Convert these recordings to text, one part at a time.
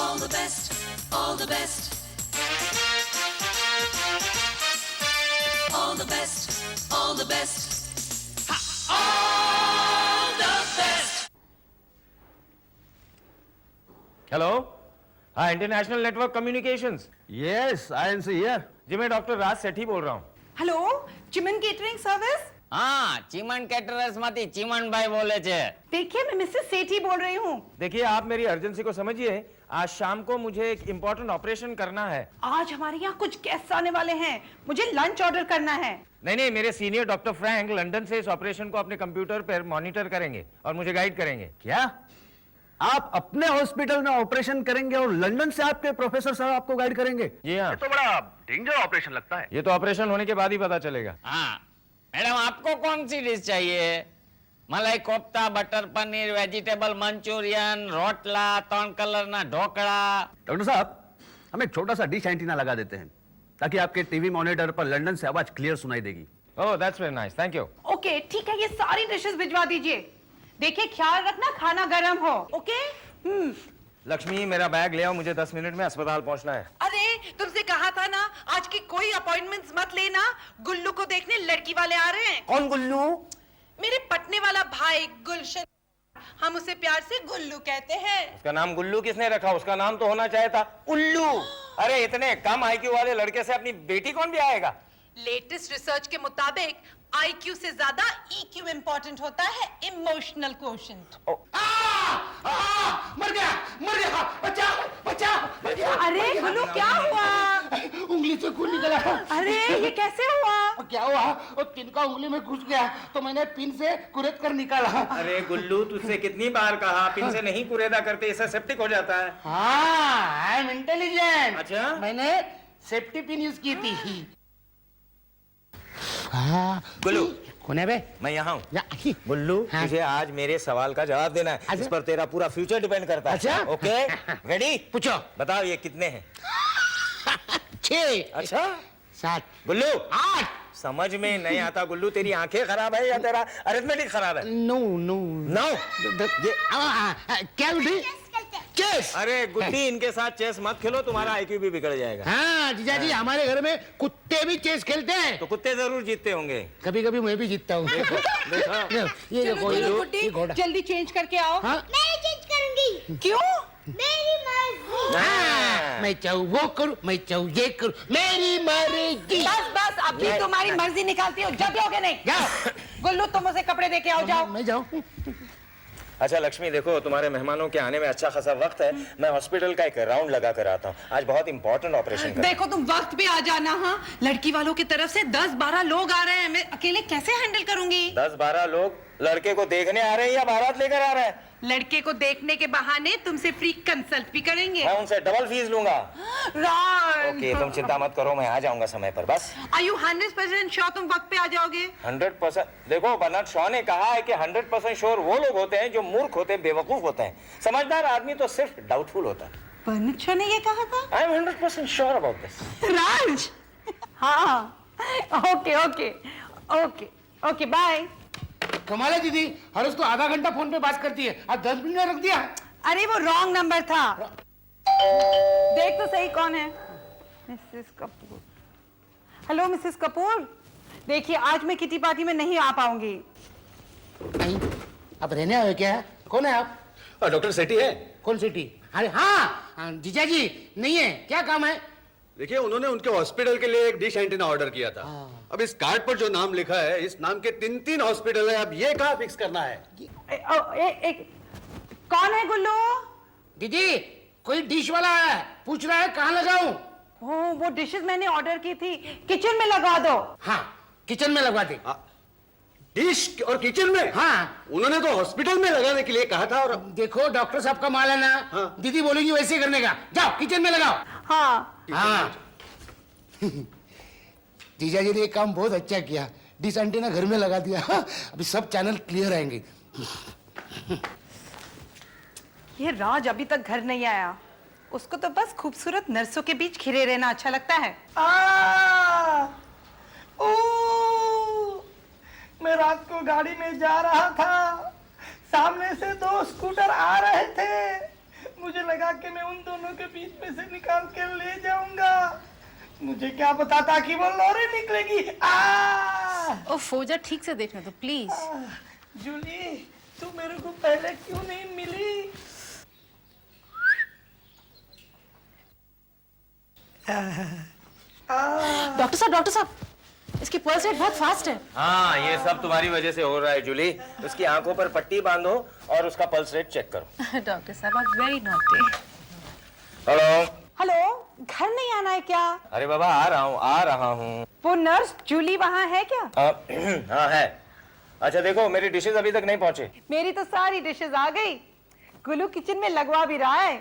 All the best, all the best. All the best, all the best. All the best. Hello, हाँ international network communications. Yes, INC here. जी मैं doctor Raj Sethi बोल रहा हूँ। Hello Chiman catering service. हाँ Chiman caterers માંથી ચીમનભાઈ બોલે છે। देखिए मैं मिसेस सेठी बोल रही हूँ। देखिए आप मेरी अर्जेंसी को समझिए, आज शाम को मुझे एक इम्पोर्टेंट ऑपरेशन करना है। आज हमारे यहाँ कुछ गेस्ट आने वाले हैं, मुझे लंच ऑर्डर करना है। नहीं, मेरे सीनियर डॉक्टर फ्रैंक लंदन से इस ऑपरेशन को अपने कंप्यूटर पर मॉनिटर करेंगे और मुझे गाइड करेंगे। क्या आप अपने हॉस्पिटल में ऑपरेशन करेंगे और लंदन से आपके प्रोफेसर साहब आपको गाइड करेंगे? जी हाँ। ये तो बड़ा डेंजर ऑपरेशन लगता है। ये तो ऑपरेशन होने के बाद ही पता चलेगा। हाँ मैडम आपको कौन सी डिश चाहिए? मलाई kofta, butter paneer, vegetable Manchurian, rotla, 3 colour ना ढोकड़ा। डॉक्टर साहब हम एक छोटा सा डिश एंटीना लगा देते हैं ताकि आपके टीवी मॉनिटर पर लंदन से आवाज क्लियर सुनाई देगी। Oh that's very nice, thank you. Okay ठीक है, ये सारी डिशेस भिजवा दीजिए। देखिए ख्याल रखना खाना गर्म हो। ओके। लक्ष्मी मेरा बैग ले आओ, मुझे 10 मिनट में अस्पताल पहुंचना है। अरे तुमसे कहा था ना आज की कोई अपॉइंटमेंट्स मत लेना, गुल्लू को देखने लड़की वाले आ रहे हैं। कौन गुल्लू? मेरे पटने वाला भाई गुलशन, हम उसे प्यार से गुल्लू कहते हैं। उसका नाम गुल्लू किसने रखा? उसका नाम तो होना चाहिए था उल्लू। अरे इतने कम आईक्यू वाले लड़के से अपनी बेटी कौन भी आएगा? लेटेस्ट रिसर्च के मुताबिक आईक्यू से ज्यादा ईक्यू इंपॉर्टेंट होता है, इमोशनल क्वोशंट। मर गया, बचाओ। अरे गुल्लू क्या हुआ? उंगली से खून निकला। अरे ये कैसे हुआ? क्या हुआ? वो तिनका उंगली में घुस गया तो मैंने पिन से कुरेद कर निकाला। अरे गुल्लू तुझसे कितनी बार कहा पिन से नहीं कुरेदा करते, इससे सेप्टिक हो जाता है। हाँ आई एम इंटेलिजेंट। अच्छा? मैंने सेफ्टी पिन यूज की थी। गुल्लू कौन है बे? मैं यहाँ हूँ। या, गुल्लू हाँ। तुझे आज मेरे सवाल का जवाब देना है। अच्छा? इस पर तेरा पूरा फ्यूचर डिपेंड करता है। अच्छा? Okay ready? पूछो। बताओ ये कितने हैं? 6 अच्छा 7 गुल्लू 8 समझ में नहीं आता गुल्लू, तेरी आंखें खराब है या तेरा अरिथमेटिक खराब है? नो नो ये क्या उठी? चेस। अरे गुड्डी इनके साथ चेस मत खेलो, तुम्हारा आईक्यू भी बिगड़ जाएगा। हाँ जीजा जी हमारे घर में कुत्ते भी चेस खेलते हैं। तो कुत्ते जरूर जीतते होंगे। कभी कभी मैं भी जीतता हूँ। देखो ये देखो ये घोड़ा। जल्दी चेंज करके आओ। हाँ? मैं चेंज करूंगी। क्यों? मेरी मर्जी। हाँ, मैं चाहूँ वो करूँ, मैं चाहूँ ये करूँ, मेरी मर्जी। बस अब भी तुम्हारी मर्जी निकालती हो, जब लोगे नहीं। जाओ। गुल्लू तुम उसे कपड़े दे के आओ, जाओ। मैं जाऊँ। अच्छा लक्ष्मी देखो, तुम्हारे मेहमानों के आने में अच्छा खासा वक्त है, मैं हॉस्पिटल का एक राउंड लगा कर आता हूँ। आज बहुत इंपॉर्टेंट ऑपरेशन करना है। देखो तुम वक्त पे आ जाना। हाँ लड़की वालों की तरफ से 10-12 लोग आ रहे हैं, मैं अकेले कैसे हैंडल करूंगी? 10-12 लोग लड़के को देखने आ रहे हैं या बारात लेकर आ रहे हैं? लड़के को देखने के बहाने तुमसे फ्री कंसल्ट भी करेंगे। मैं उनसे डबल फीस लूंगा। ओके तुम चिंता मत करो, मैं आ जाऊंगा समय पर। बस Are you 100% श्योर तुम वक्त पे आ जाओगे? 100%। देखो बर्नार्ड शॉ ने कहा है कि 100% श्योर वो लोग होते हैं जो मूर्ख होते हैं, बेवकूफ होते हैं। समझदार आदमी तो सिर्फ डाउटफुल होता है। बर्नार्ड शॉ ने ये कहा था? I am 100% sure about this. Raj हाँ okay okay okay okay bye. कमाल है दीदी, हर रोज तो आधा घंटा फोन पे बात करती है, आज 10 मिनट में रख दिया। अरे वो रॉन्ग नंबर था। देख तो सही कौन है। Mrs Kapoor. Hello Mrs Kapoor, देखिए आज मैं किटी पार्टी में नहीं आ पाऊंगी। नहीं आप रहने आए क्या? कौन है आप? डॉक्टर सेठी है। कौन सिटी? अरे हाँ जीजा जी नहीं है, क्या काम है? देखिए उन्होंने उनके हॉस्पिटल के लिए एक डिश एंटीना ऑर्डर किया था। अब इस कार्ड पर जो नाम लिखा है, इस नाम के 3 हॉस्पिटल है। अब ये कहाँ फिक्स करना है? कौन है गुल्लू? दीदी कोई डिश वाला है, पूछ रहा है कहाँ लगाऊं? वो डिशेस मैंने ऑर्डर की थी, किचन में लगा दो। हाँ किचन में लगवा दे। डिश और किचन में? हाँ उन्होंने तो हॉस्पिटल में लगाने के लिए कहा था। और देखो डॉक्टर साहब का माल है ना। हाँ। दीदी बोलेगी वैसे करने का। जाओ किचन में लगाओ। हाँ हाँ जीजा जी ने एक काम बहुत अच्छा किया, डिश एंटीना घर में लगा दिया। अभी सब चैनल क्लियर आएंगे। ये राज अभी तक घर नहीं आया, उसको तो बस खूबसूरत नर्सों के बीच खिरे रहना अच्छा लगता है। मैं रात को गाड़ी में जा रहा था, सामने से 2 स्कूटर आ रहे थे, मुझे लगा कि मैं उन दोनों के बीच में से निकाल के ले जाऊंगा। मुझे क्या पता था कि वो लॉरी निकलेगी। ओ फौजा ठीक से देखने दो प्लीज। जूली, तू मेरे को पहले क्यों नहीं मिली? डॉक्टर साहब इसकी पल्स रेट बहुत फास्ट है। हाँ, ये सब तुम्हारी वजह से हो रहा है जूली। उसकी आंखों पर पट्टी बांधो और उसका पल्स रेट चेक करो। डॉक्टर साहब आप वेरी नॉटी। हेलो। हेलो, घर नहीं आना है क्या? अरे बाबा आ रहा हूँ। वो नर्स जूली वहाँ है क्या? हाँ है। अच्छा देखो, मेरी डिशेस अभी तक नहीं पहुंचे। मेरी तो सारी डिशेस आ गई। गुल्लू किचन में लगवा भी रहा है।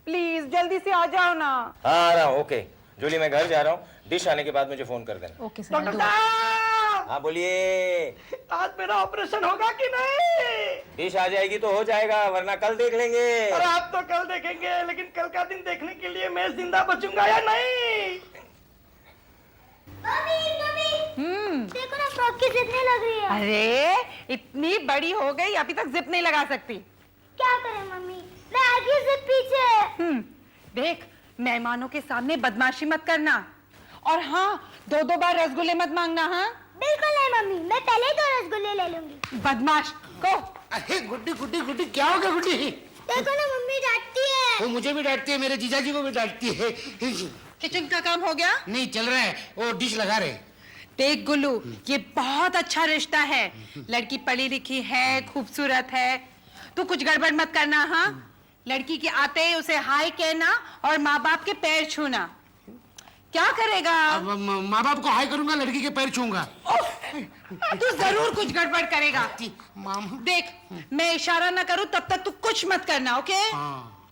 प्लीज जल्दी से आ जाओ ना। हाँ आ रहा हूँ। ओके जूली, मैं घर जा रहा हूँ। डिश आने के बाद मुझे फोन कर देना। Okay sir. डॉक्टर साहब, हाँ बोलिए। आज मेरा ऑपरेशन होगा कि नहीं? डिश आ जाएगी तो हो जाएगा, वरना कल देख लेंगे। और आप तो कल देखेंगे, लेकिन कल का दिन देखने के लिए मैं जिंदा बचूंगा या नहीं? मम्मी देखो ना, फ्रॉक की जिप नहीं लग रही है। अरे इतनी बड़ी हो गई, अभी तक जिप नहीं लगा सकती। क्या करें मम्मी, मैं आगे जिप पीछे। देख, मेहमानों के सामने बदमाशी मत करना। और हाँ, दो बार रसगुल्ले मत मांगना। हाँ बिल्कुल नहीं मम्मी, मैं पहले 2 रसगुल्ले ले लूंगी। बदमाश को। अरे गुड्डी गुड्डी गुड्डी, क्या हो गया गुड्डी? देखो ना मम्मी डांटती है। वो मुझे भी डांटती है, मेरे जीजाजी को भी डांटती है। किचन का काम हो गया? नहीं चल रहा है, वो डिश लगा रहे। देख गुल्लू, ये बहुत अच्छा रिश्ता है। लड़की पढ़ी लिखी है, खूबसूरत है। तू कुछ गड़बड़ मत करना। हाँ, लड़की के आते ही उसे हाय कहना और माँ बाप के पैर छूना। क्या करेगा? अब माँ बाप को हाय करूंगा, लड़की के पैर छूंगा। तू जरूर कुछ गड़बड़ करेगा। मामा देख, मैं इशारा ना करूं तब तक तू कुछ मत करना। ओके?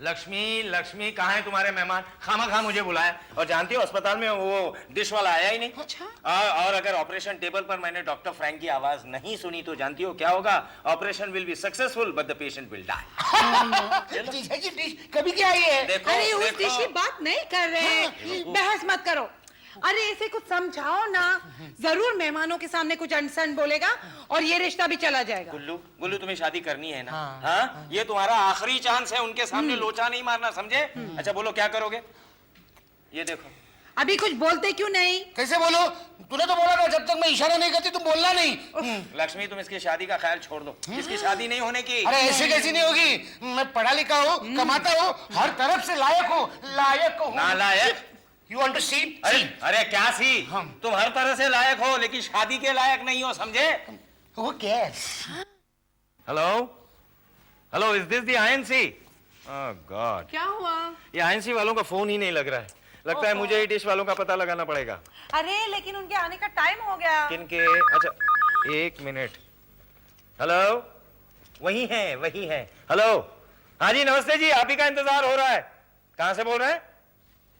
लक्ष्मी कहाँ है तुम्हारे मेहमान? खामा मुझे बुलाया। और जानती हो, अस्पताल में वो डिश वाला आया ही नहीं। अच्छा। और अगर ऑपरेशन टेबल पर मैंने डॉक्टर फ्रैंक की आवाज नहीं सुनी तो जानती हो क्या होगा? Operation will be successful but the patient will die. जीजाजी डिश कभी क्या आई है? देखो अरे उस देखो। डिश की बात नहीं कर रहे। बहस मत करो। अरे इसे कुछ समझाओ ना। जरूर मेहमानों के सामने कुछ अनसन बोलेगा और ये रिश्ता भी चला जाएगा। गुल्लू तुम्हें शादी करनी है ना? हाँ, ये तुम्हारा आखिरी चांस है। उनके सामने लोचा नहीं मारना, समझे? अच्छा बोलो क्या करोगे? ये देखो। अभी कुछ बोलते क्यों नहीं? कैसे बोलो? तूने तो बोला था जब तक मैं इशारा नहीं करती तुम बोलना नहीं। लक्ष्मी, तुम इसकी शादी का ख्याल छोड़ दो। इसकी शादी नहीं होने की। अरे ऐसे कैसी नहीं होगी? मैं पढ़ा लिखा हूँ, कमाता हूँ, हर तरफ से लायक हूँ। नालायक। You want to see? अरे क्या सी? तुम हर तरह से लायक हो, लेकिन शादी के लायक नहीं हो, समझे? वो क्या है? Hello, is this the INC? Oh God, क्या हुआ? ये INC वालों का फोन ही नहीं लग रहा है। लगता है मुझे ही डिश वालों का पता लगाना पड़ेगा। अरे लेकिन उनके आने का टाइम हो गया। किनके? अच्छा एक मिनट। हेलो, वही है। हेलो, हाँ जी नमस्ते जी, आप ही का इंतजार हो रहा है। कहाँ से बोल रहे हैं?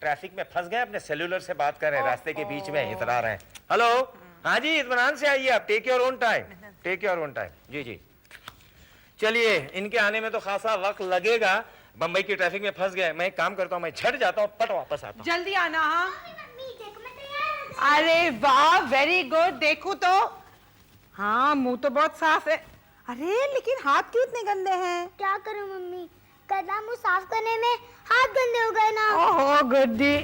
ट्रैफिक में फंस गए, अपने सेल्यूलर से बात कर रहे हैं, रास्ते के बीच में इतरा रहे हैं। हेलो, हाँ जी इत्मीनान से आइए आप। Take your own time. जी। चलिए, इनके आने में तो खासा वक्त लगेगा। बंबई की ट्रैफिक में फंस गए। मैं एक काम करता हूँ, मैं झट जाता हूँ, पट वापस आता हूँ। जल्दी आना। हाँ मम्मी देखो मैं तैयार हूँ। अरे वाह, वेरी गुड। देखो तो, हाँ मुंह तो बहुत साफ है। अरे लेकिन हाथ क्यों इतने गंदे हैं? क्या करूं मम्मी, कल मुंह साफ करने में हाथ गंदे हो गए ना। ओहो गुड्डी।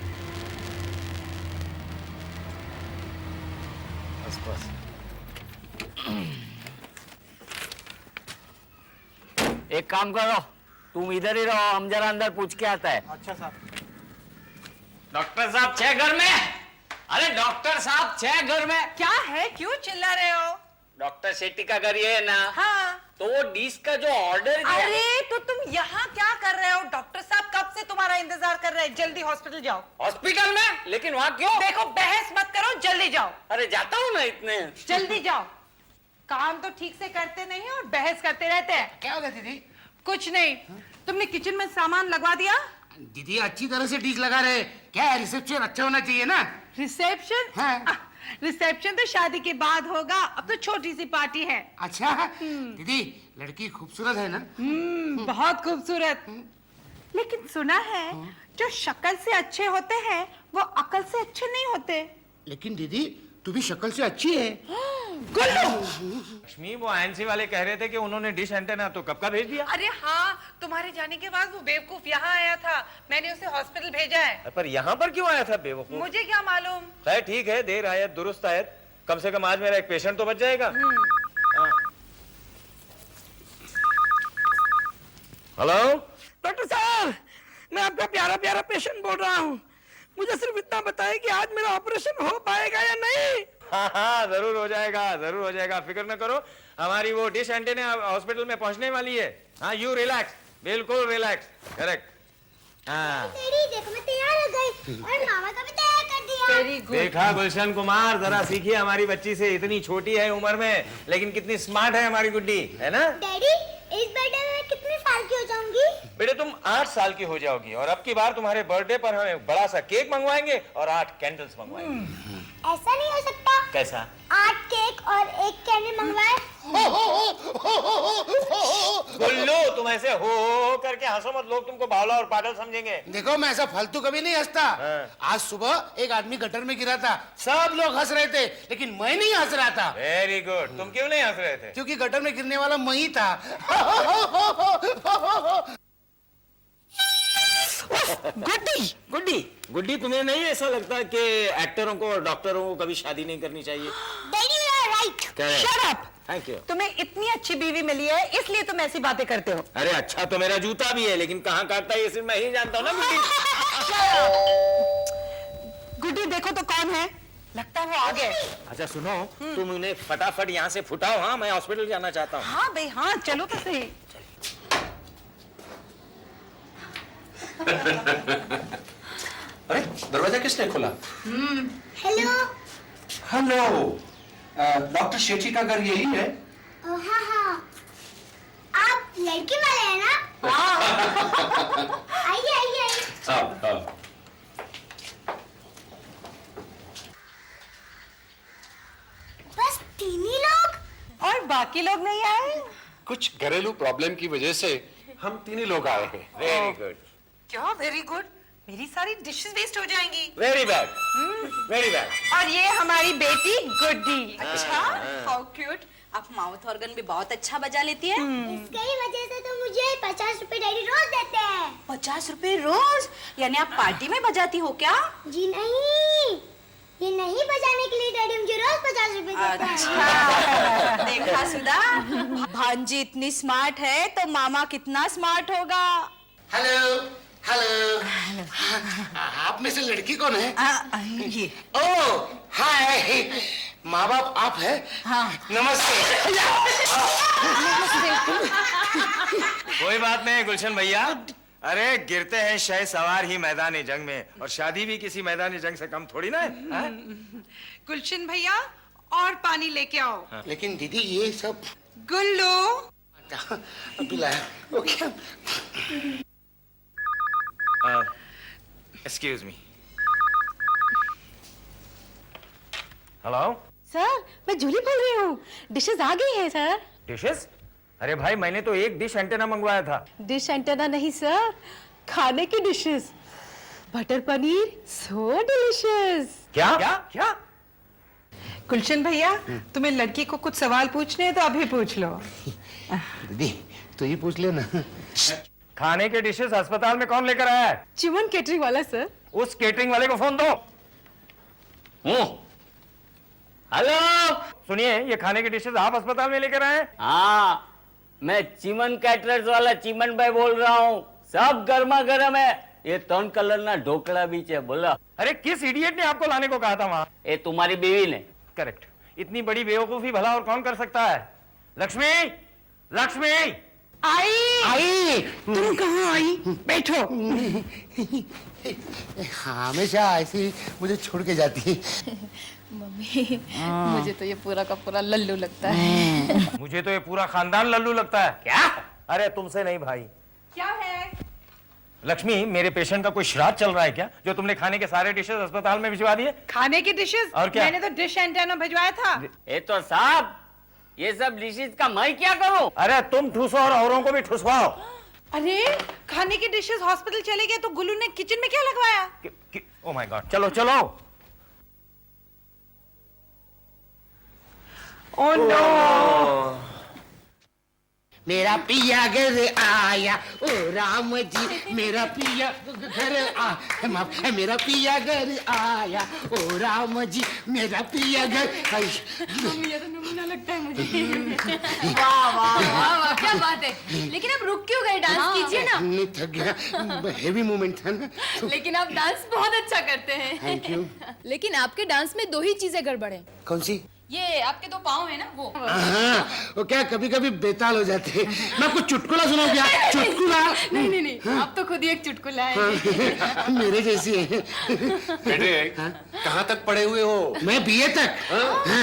बस। एक काम करो, तुम इधर ही रहो, हम जरा अंदर पूछ के आता है। अच्छा साहब। डॉक्टर साहब छह घर में? अरे डॉक्टर साहब छह घर में? क्या है, क्यों चिल्ला रहे हो? डॉक्टर शेट्टी का घर ये है ना? हाँ। तो वो डिश का जो ऑर्डर दिया। अरे तो तुम यहाँ क्या कर रहे हो? डॉक्टर साहब कब से तुम्हारा इंतजार कर रहे हैं। जल्दी हॉस्पिटल जाओ। हॉस्पिटल में? लेकिन वहाँ क्यों? देखो, बहस मत करो, जल्दी जाओ। अरे जाता हूँ ना इतने। जल्दी जाओ। काम तो ठीक से करते नहीं और बहस करते रहते हैं। क्या हो गया दीदी? कुछ नहीं। तुमने किचन में सामान लगवा दिया? दीदी अच्छी तरह से डिश लगा रहे। क्या है, रिसेप्शन अच्छा होना चाहिए ना? रिसेप्शन? हाँ। रिसेप्शन तो शादी के बाद होगा, अब तो छोटी सी पार्टी है। अच्छा दीदी, लड़की खूबसूरत है ना? बहुत खूबसूरत। लेकिन सुना है जो शक्ल से अच्छे होते हैं वो अकल से अच्छे नहीं होते। लेकिन दीदी तू भी शक्ल से अच्छी है। लक्ष्मी, वो आईएनसी वाले कह रहे थे कि उन्होंने डिश एंटेना तो कब का भेज दिया। अरे हाँ, तुम्हारे जाने के बाद वो बेवकूफ यहाँ आया था, मैंने उसे हॉस्पिटल भेजा है। पर यहाँ पर क्यों आया था बेवकूफ? मुझे क्या मालूम। खैर ठीक है, देर आयत दुरुस्त आयत, कम से कम आज मेरा एक पेशेंट तो बच जाएगा। हेलो डॉक्टर साहब, मैं आपका प्यारा प्यारा पेशेंट बोल रहा हूँ। मुझे सिर्फ इतना बताइए कि आज मेरा ऑपरेशन हो पाएगा या नहीं। हाँ हाँ, जरूर हो जाएगा, जरूर हो जाएगा, फिक्र न करो। हमारी वो डिश एंटेना हॉस्पिटल में पहुंचने वाली है। हाँ, यू रिलैक्स, बिल्कुल रिलैक्स, करेक्ट। हाँ, तेरी देखो मैं तैयार हो गई और मामा का भी तैयार कर दिया। Very good. देखा गुलशन कुमार, जरा सीखिए हमारी बच्ची से। इतनी छोटी है उम्र में, लेकिन कितनी स्मार्ट है हमारी गुड्डी, है ना? डैडी, इस बर्थडे में मैं कितने साल की हो जाऊंगी? बेटे तुम 8 साल की हो जाओगी और अब की बार तुम्हारे बर्थडे पर हम एक बड़ा सा केक मंगवाएंगे और 8 कैंडल्स मंगवाएंगे। ऐसा नहीं हो सकता। कैसा? 8 केक और 1 कैंडल मंगवाए। गुल्लू, तुम ऐसे हो करके हंसो मत, लोग तुमको बावला और पागल समझेंगे। देखो, मैं ऐसा फालतू कभी नहीं हंसता। आज सुबह एक आदमी गटर में गिरा था, सब लोग हंस रहे थे, लेकिन मैं नहीं हंस रहा था। Very good. तुम क्यों नहीं हंस रहे थे? क्योंकि गटर में गिरने वाला मैं ही था। गुड्डी गुड्डी गुड्डी, तुम्हें नहीं ऐसा लगता कि एक्टरों को और डॉक्टरों को कभी शादी नहीं करनी चाहिए? Daddy you are right. Shut up! Thank you. तुम्हें इतनी अच्छी बीवी मिली है, इसलिए तुम ऐसी बातें करते हो। अरे अच्छा तो मेरा जूता भी है, लेकिन कहाँ काटता है ये सिर्फ मैं ही जानता हूँ ना गुड्डी। गुड्डी देखो तो कौन है, लगता है वो आ गए। अच्छा सुनो, तुम उन्हें फटाफट यहाँ से फुटाओ। हाँ, मैं हॉस्पिटल जाना चाहता हूँ। हाँ भाई हाँ, चलो तो सही। अरे दरवाजा किसने खोला? हेलो। हेलो, डॉक्टर शेट्टी का घर यही है? हाँ हाँ, आप लड़की वाले हैं ना? आइए आइए आइए। हाँ। बस 3 ही लोग? और बाकी लोग नहीं आए? कुछ घरेलू प्रॉब्लम की वजह से हम 3 ही लोग आए हैं। वेरी गुड, क्या वेरी गुड? मेरी सारी डिशेस वेस्ट हो जाएंगी। Very bad, very bad. और ये हमारी बेटी गुड्डी। अच्छा, हाउ क्यूट। आप माउथ ऑर्गन भी बहुत अच्छा बजा लेती है। इसकी वजह से तो मुझे 50 रुपए डैडी रोज देते हैं। 50 रुपए रोज? यानी आप पार्टी में बजाती हो क्या? जी नहीं, ये नहीं बजाने के लिए डैडी मुझे रोज 50 रुपए देते हैं। अच्छा, देखा सुधा, भांजी इतनी स्मार्ट है तो मामा कितना स्मार्ट होगा। हेलो हेलो, आप में से लड़की कौन है? ये ओह हाय, माँ बाप आप हैं? हाँ। नमस्ते। कोई बात नहीं गुलशन भैया, अरे गिरते हैं शह सवार ही मैदानी जंग में, और शादी भी किसी मैदानी जंग से कम थोड़ी ना है। हाँ? गुलशन भैया, और पानी लेके आओ। लेकिन दीदी ये सब गुल्लू, पिलाया। Okay. Excuse me. Hello sir, मैं जूली बोल रही हूँ, डिशेस आ गई हैं सर। डिशेस? अरे भाई, मैंने तो एक डिश एंटेना मंगवाया था। डिश एंटेना नहीं सर, खाने की डिशेस। बटर पनीर सो डिलीशियस। क्या क्या क्या? गुलशन भैया, तुम्हें लड़की को कुछ सवाल पूछने हैं तो अभी पूछ लो। दीदी तो ये पूछ लेना। खाने के डिशेस अस्पताल में कौन लेकर आया है? चिमन केटरिंग वाला सर। उस केटरिंग वाले को फोन दो। हेलो, सुनिए, ये खाने के डिशेस आप अस्पताल में लेकर आए हैं? हाँ, मैं चिमन कैटरर्स वाला चिमन भाई बोल रहा हूँ। सब गर्मा गर्म है। ये 3 कलर ना ढोकला भी है, बोला। अरे किस इडियट ने आपको लाने को कहा था वहां? ये तुम्हारी बीवी ने। करेक्ट। इतनी बड़ी बेवकूफी भला और कौन कर सकता है? लक्ष्मी, लक्ष्मी आई, तुम कहाँ आई? बैठो। हमेशा ऐसी मुझे छोड़ के जाती है। मम्मी, मुझे तो ये पूरा का पूरा लल्लू लगता है। मुझे तो ये पूरा खानदान लल्लू लगता है। क्या? अरे तुमसे नहीं भाई। क्या है? लक्ष्मी, मेरे पेशेंट का कोई श्राद्ध चल रहा है क्या, जो तुमने खाने के सारे डिशेस अस्पताल में भिजवा दिए? खाने की डिशेस? और क्या? मैंने तो डिश एंटेना भिजवाया था। ये तो साहब, ये सब डिशेस का मैं क्या करूं? अरे तुम ठूसो और औरों को भी ठुसवाओ। अरे खाने की डिशेस हॉस्पिटल चले गए तो गुल्लू ने किचन में क्या लगवाया? ओह माय गॉड, चलो चलो। Oh no. मेरा पिया घर आया, ओ राम जी मेरा पिया घर आया, माफ मेरा पिया घर आया, ओ राम जी मेरा पिया घर ये तो नमूना लगता है मुझे। वाह वाह वाह वाह, क्या बात है। लेकिन आप रुक क्यों गए? डांस कीजिए ना। नहीं, थक गया, हेवी मूवमेंट था ना। लेकिन आप डांस बहुत अच्छा करते हैं। Thank you. लेकिन आपके डांस में दो ही चीजें गड़बड़ है। कौन सी? ये आपके दो पाँव है ना वो। हाँ, वो क्या कभी कभी बेताल हो जाते हैं। मैं कुछ चुटकुला सुनाऊं क्या? चुटकुला? नहीं नहीं नहीं, आप तो खुद ही एक चुटकुला है। मेरे जैसी है। बेटे कहाँ तक पढ़े हुए हो? मैं बीए तक।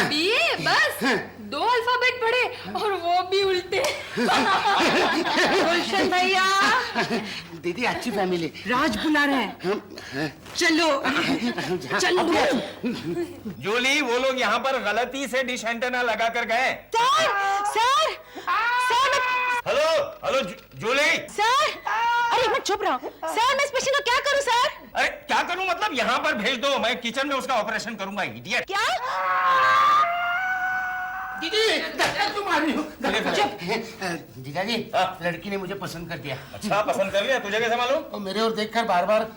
बीए बस 2 अल्फाबेट पढ़े और वो भी उल्टे। गुलशन भैया, दीदी अच्छी फैमिली। राज बुला रहे हैं। चलो चलो। जूली, वो लोग यहाँ पर गलती से डिश एंटेना लगा कर गए। Sir hello hello Julie. Sir, अरे एक मिनट चुप रहो। सर मैं इस पेशेंट को क्या करूं सर? अरे क्या करूं मतलब? यहाँ पर भेज दो, मैं किचन में उसका ऑपरेशन करूंगा। इडियट। क्या? दीदी धक्का क्यों मार रही हो? चुप। जीजा जी, लड़की ने मुझे पसंद कर दिया। अच्छा, पसंद कर लिया? तुझे कैसे मालूम? वो मेरे और देखकर बार बार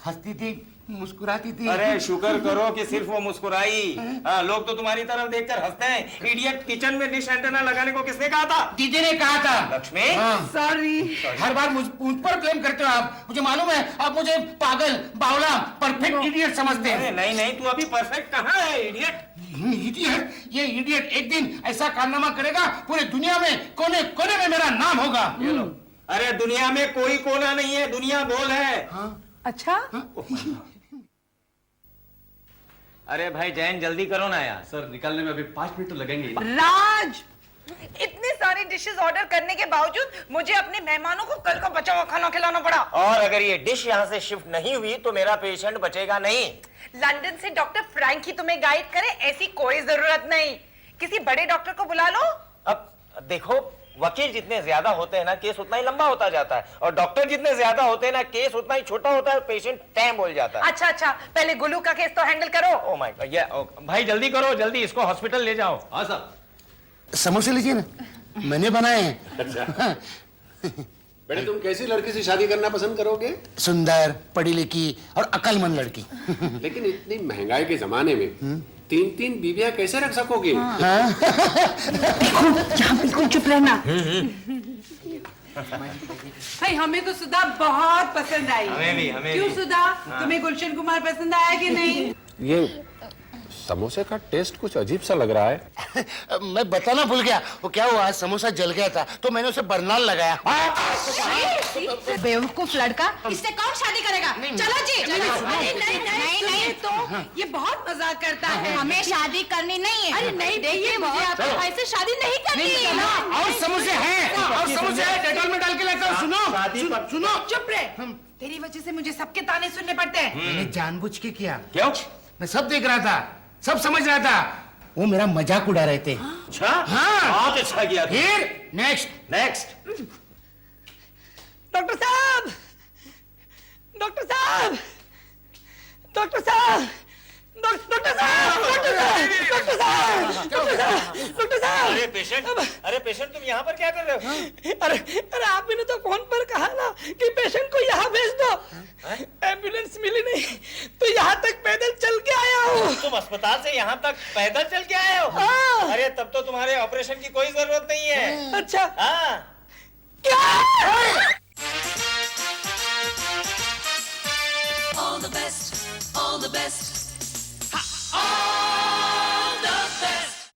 हंसती थी, मुस्कुराती थी। अरे शुक्र करो कि सिर्फ वो मुस्कुराई। हाँ, लोग तो तुम्हारी तरफ देखकर हंसते हैं। इडियट, किचन में डिश एंटेना लगाने को किसने कहा था? दीदी ने कहा था। लक्ष्मी। सॉरी। हर बार मुझ पर ब्लेम करते हो आप। मुझे मालूम है आप मुझे पागल, बावला, परफेक्ट इडियट समझते अरे हैं। नहीं नहीं, तू अभी परफेक्ट कहाँ है इडियट? इडियट, ये इडियट एक दिन ऐसा कारनामा करेगा पूरे दुनिया में कोने कोने में मेरा नाम होगा। अरे दुनिया में कोई कोना नहीं है, दुनिया गोल है। अच्छा, अरे भाई जैन, जल्दी करो ना यार। सर निकालने में अभी 5 मिनट तो लगेंगे। राज, इतनी सारी डिशेस ऑर्डर करने के बावजूद मुझे अपने मेहमानों को कल का बचा हुआ खाना खिलाना पड़ा। और अगर ये डिश यहाँ से शिफ्ट नहीं हुई तो मेरा पेशेंट बचेगा नहीं। लंदन से डॉक्टर फ्रैंक ही तुम्हें गाइड करे, ऐसी कोई जरूरत नहीं। किसी बड़े डॉक्टर को बुला लो। अब देखो, वकील जितने ज्यादा होते हैं ना, केस उतना ही लंबा होता जाता है, और डॉक्टर जितने ज्यादा होते हैं ना, केस उतना ही छोटा होता है, पेशेंट टाइम बोल जाता है। अच्छा अच्छा, पहले गुल्लू का केस तो हैंडल करो। ओ माय गॉड, ये भाई जल्दी करो, जल्दी इसको हॉस्पिटल ले जाओ। हाँ साहब। समोसे लीजिए ना, मैंने बनाए हैं। अच्छा। बेटे तुम कैसी लड़की से शादी करना पसंद करोगे? सुंदर, पढ़ी लिखी और अक्लमंद लड़की। लेकिन इतनी महंगाई के जमाने में 3-3 बीवियां कैसे रख सकोगे? यहाँ बिल्कुल चुप रहना। भाई हमें तो सुधा बहुत पसंद आई। हमें भी, हमें क्यों भी। सुधा, तुम्हें गुलशन कुमार पसंद आया कि नहीं? ये समोसे का टेस्ट कुछ अजीब सा लग रहा है। मैं बताना भूल गया, वो क्या हुआ, समोसा जल गया था तो मैंने उसे बरनाल लगाया। बेवकूफ लड़का, इससे कौन शादी करेगा? चलो जी। अरे नहीं नहीं नहीं, तो ये बहुत मजाक करता है। हमें शादी करनी नहीं है। अरे नहीं, देखिए मुझे आपके भाई से शादी नहीं करनी है। और समोसे हैं, और समोसे हैं, डेटॉल में डाल के लेकर सुनो। सुनो, चुप रहे। तेरी वजह से मुझे सबके ताने सुनने पड़ते हैं। मैंने जानबूझ के किया। क्यों? मैं सब देख रहा था, सब समझ रहा था। वो मेरा मजाक उड़ा रहे थे। अच्छा, हाँ। बहुत अच्छा किया। फिर नेक्स्ट डॉक्टर साहब, डॉक्टर साहब, डॉक्टर साहब, डॉक्टर साहब, डॉक्टर साहब, डॉक्टर साहब, डॉक्टर साहब, डॉक्टर साहब। अरे पेशेंट तुम यहाँ पर क्या कर रहे हो? अरे आप ने तो फोन पर कहा ना कि पेशेंट को यहाँ भेज दो। एम्बुलेंस मिली नहीं तो यहाँ तक पैदल चल के आया हूँ। तुम अस्पताल से यहाँ तक पैदल चल के आए हो? हाँ। अरे तब तो तुम्हारे ऑपरेशन की कोई जरूरत नहीं है। अच्छा, हाँ। क्या? All the best, all the best.